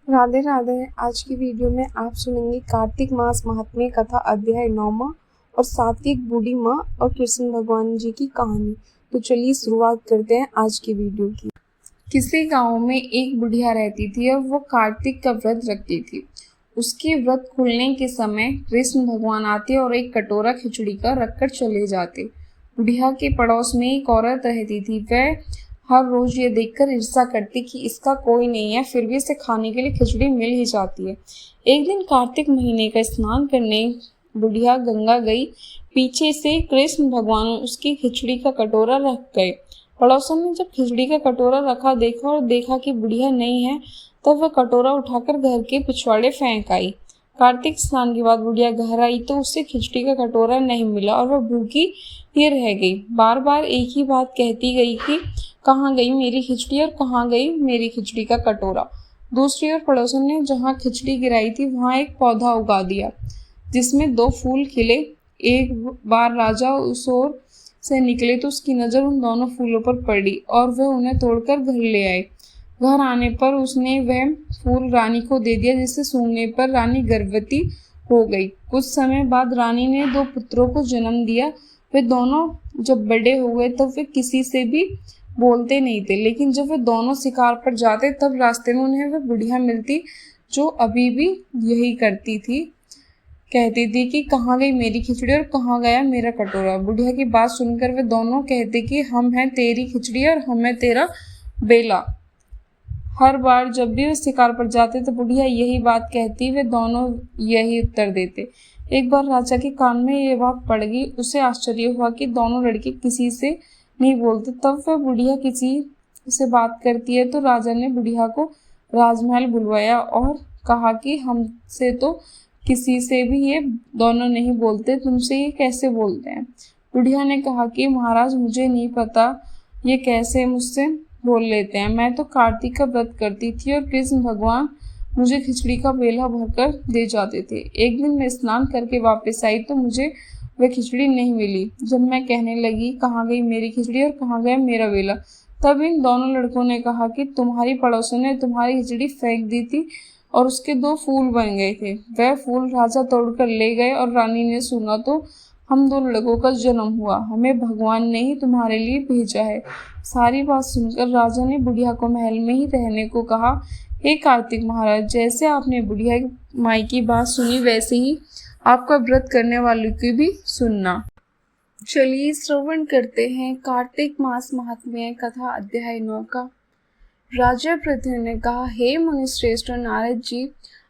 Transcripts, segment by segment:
राधे राधे। आज की वीडियो में आप सुनेंगे कार्तिक मास महात्म्य कथा अध्याय 9वां और सात्विक बूढ़ी माँ और कृष्ण भगवान जी की कहानी। तो चलिए शुरुआत करते हैं आज की वीडियो की। किसी गांव में एक बुढ़िया रहती थी और वो कार्तिक का व्रत रखती थी। उसके व्रत खुलने के समय कृष्ण भगवान आते और एक कटोरा खिचड़ी का रखकर चले जाते। बुढ़िया के पड़ोस में एक औरत रहती थी। वह हर रोज ये देखकर ईर्ष्या करती कि इसका कोई नहीं है, फिर भी इसे खाने के लिए खिचड़ी मिल ही जाती है। एक दिन कार्तिक महीने का स्नान करने बुढ़िया गंगा गई। पीछे से कृष्ण भगवान उसकी खिचड़ी का कटोरा रख गए। पड़ोसन ने जब खिचड़ी का कटोरा रखा देखा और देखा कि बुढ़िया नहीं है, तब वह कटोरा उठाकर घर के पिछवाड़े फेंक आई। कार्तिक स्नान के बाद बुढ़िया घर आई तो उसे खिचड़ी का कटोरा नहीं मिला और वह भूखी ही रह गई। बार बार एक ही बात कहती गई कि कहाँ गई मेरी खिचड़ी और कहाँ गई मेरी खिचड़ी का कटोरा। दूसरी ओर पड़ोसन ने जहाँ खिचड़ी गिराई थी वहां एक पौधा उगा दिया जिसमें 2 फूल खिले। एक बार राजा उस ओर से निकले तो उसकी नजर उन दोनों फूलों पर पड़ी और वह उन्हें तोड़कर घर ले आए। घर आने पर उसने वह फूल रानी को दे दिया, जिसे सूंघने पर रानी गर्भवती हो गई। कुछ समय बाद रानी ने 2 पुत्रों को जन्म दिया। वे दोनों जब बड़े हो गए तब वे किसी से भी बोलते नहीं थे, लेकिन जब वे दोनों शिकार पर जाते तब रास्ते में उन्हें वह बुढ़िया मिलती जो अभी भी यही करती थी। कहती थी कि कहाँ गई मेरी खिचड़ी और कहाँ गया मेरा कटोरा। बुढ़िया की बात सुनकर वे दोनों कहते कि हम हैं तेरी खिचड़ी और हम हैं तेरा बेला। हर बार जब भी वे शिकार पर जाते तो बुढ़िया यही बात कहती, वे दोनों यही उत्तर देते। एक बार राजा के कान में ये बात पड़ गई। उसे आश्चर्य हुआ कि दोनों लड़के किसी से नहीं बोलते। तब वह बुढ़िया किसी से बात करती है तो राजा ने बुढ़िया को राजमहल बुलवाया और कहा कि हमसे तो किसी से भी ये दोनों नहीं बोलते, तुमसे ये कैसे बोलते हैं। बुढ़िया ने कहा कि महाराज मुझे नहीं पता ये कैसे मुझसे बोल लेते हैं। मैं तो कार्तिक का व्रत करती थी और कृष्ण भगवान मुझे खिचड़ी का बेला भरकर दे जाते थे। एक दिन मैं स्नान करके वापस आई तो मुझे वह खिचड़ी नहीं मिली। जब मैं कहने लगी कहाँ गई मेरी खिचड़ी और कहाँ गया मेरा बेला, तब इन दोनों लड़कों ने कहा कि तुम्हारी पड़ोसन ने तुम्हारी खिचड़ी फेंक दी थी और उसके 2 फूल बन गए थे। वह फूल राजा तोड़कर ले गए और रानी ने सुना तो हम 2 लड़कों का जन्म हुआ। हमें भगवान ने ही तुम्हारे लिए भेजा है। सारी बात सुनकर राजा ने बुढ़िया को महल में ही रहने को कहा। हे कार्तिक महाराज, जैसे आपने बुढ़िया माई की बात सुनी वैसे ही आपका व्रत करने वालों की भी सुनना। चलिए श्रवण करते हैं कार्तिक मास महात्म्य कथा अध्याय 9 का। राजा पृथ्वी ने कहा, हे मुनिश्रेष्ठ नारद जी,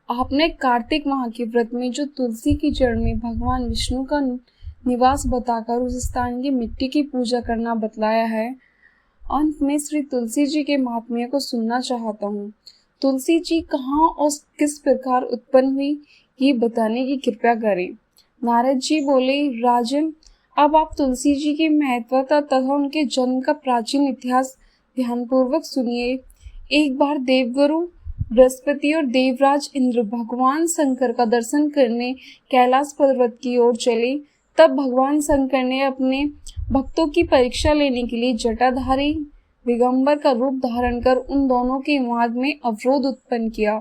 आपने कार्तिक माह के व्रत में जो तुलसी की जड़ में भगवान विष्णु का निवास बताकर उस स्थान की मिट्टी की पूजा करना बतलाया है। अंत में श्री तुलसी जी के महात्म्य को सुनना चाहता हूँ। तुलसी जी कहाँ और किस प्रकार उत्पन्न हुई ये बताने की कृपा करें। नारद जी बोले, राजन, अब आप तुलसी जी की महत्वता तथा उनके जन्म का प्राचीन इतिहास ध्यानपूर्वक सुनिए। एक बार देवगुरु बृहस्पति और देवराज इंद्र भगवान शंकर का दर्शन करने कैलाश पर्वत की ओर चले। तब भगवान शंकर ने अपने भक्तों की परीक्षा लेने के लिए जटाधारी दिगंबर का रूप धारण कर उन दोनों के मार्ग में अवरोध उत्पन्न किया।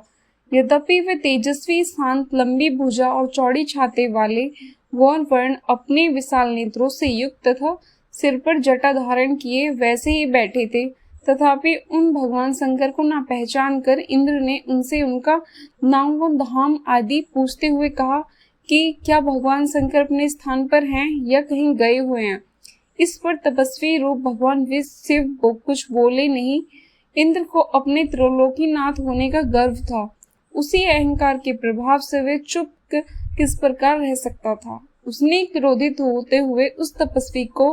यद्यपि वे तेजस्वी, शांत, लंबी भुजा और चौड़ी छाते वाले गौर वर्ण अपने विशाल नेत्रों से युक्त तथा सिर पर जटा धारण किए वैसे ही बैठे थे, तथापि उन भगवान शंकर को न पहचान कर इंद्र ने उनसे उनका नाम व धाम आदि पूछते हुए कहा कि क्या भगवान शंकर अपने स्थान पर हैं या कहीं गए हुए हैं। इस पर तपस्वी रूप भगवान शिव को कुछ बोले नहीं। इंद्र को अपने त्रिलोकीनाथ होने का गर्व था। उसी अहंकार के प्रभाव से वे चुप किस प्रकार रह सकता था। उसने क्रोधित होते हुए उस तपस्वी को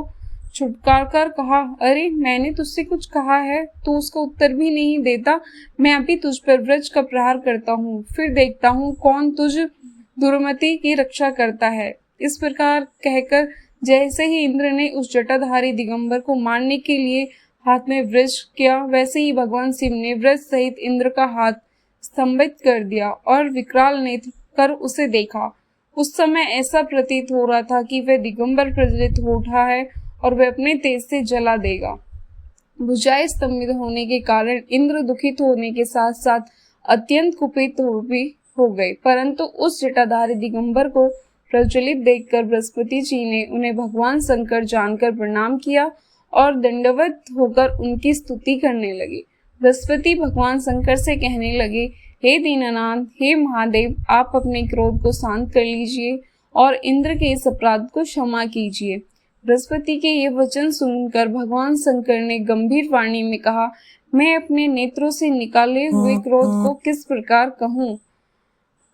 छुटकार कर कहा, अरे मैंने तुझसे कुछ कहा है तो उसका उत्तर भी नहीं देता। मैं अभी तुझ पर वज्र का प्रहार करता हूँ, फिर देखता हूँ कौन तुझ दुर्मति की रक्षा करता है। इस प्रकार कहकर जैसे ही इंद्र ने उस जटाधारी दिगंबर को मारने के लिए हाथ में वज्र किया, वैसे ही भगवान शिव ने वज्र सहित इंद्र का हाथ स्तंभित कर दिया और विकराल नेत्र कर उसे देखा। उस समय ऐसा प्रतीत हो रहा था कि वह दिगंबर प्रज्वलित हो उठा है और वह अपने तेज से जला देगा। भुजाएं स्तंभित होने के कारण इंद्र दुखित होने के साथ साथ अत्यंत कुपित हो गए, परंतु उस जटाधारी दिगंबर को प्रज्वलित देखकर बृहस्पति जी ने उन्हें भगवान शंकर जानकर प्रणाम किया और दंडवत होकर उनकी स्तुति करने लगे। बृहस्पति भगवान शंकर से कहने लगे, हे दीनानाथ, हे महादेव, आप अपने क्रोध को शांत कर लीजिए और इंद्र के इस अपराध को क्षमा कीजिए। बृहस्पति के ये वचन सुनकर भगवान शंकर ने गंभीर वाणी में कहा, मैं अपने नेत्रों से निकाले हुए क्रोध को किस प्रकार कहूँ।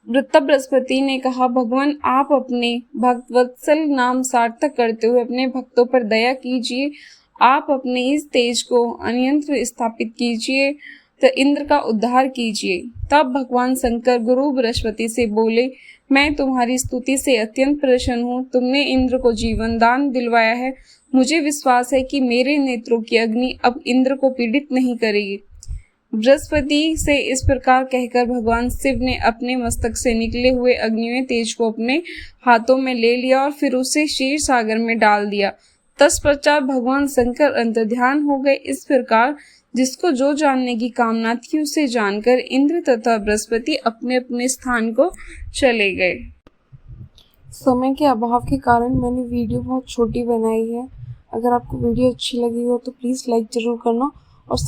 तब बृहस्पति ने कहा, भगवान, आप अपने भक्त वत्सल नाम सार्थक करते हुए अपने भक्तों पर दया कीजिए। आप अपने इस तेज को अन्यंत्र स्थापित कीजिए, तो इंद्र का उद्धार कीजिए। तब भगवान शंकर गुरु बृहस्पति से बोले, मैं तुम्हारी स्तुति से अत्यंत प्रसन्न हूँ। तुमने इंद्र को जीवन दान दिलवाया है। मुझे विश्वास है कि मेरे नेत्रों की अग्नि अब इंद्र को पीड़ित नहीं करेगी। बृहस्पति से इस प्रकार कहकर भगवान शिव ने अपने मस्तक से निकले हुए अग्निमय तेज को अपने हाथों में ले लिया और फिर उसे क्षीर सागर में डाल दिया। तत्पश्चात भगवान शंकर अंतर्ध्यान हो गए। इस प्रकार जिसको जो जानने की कामना थी उसे जानकर इंद्र तथा बृहस्पति अपने अपने स्थान को चले गए। समय के अभाव के कारण मैंने वीडियो बहुत छोटी बनाई है। अगर आपको वीडियो अच्छी लगी हो तो प्लीज़ लाइक ज़रूर करना और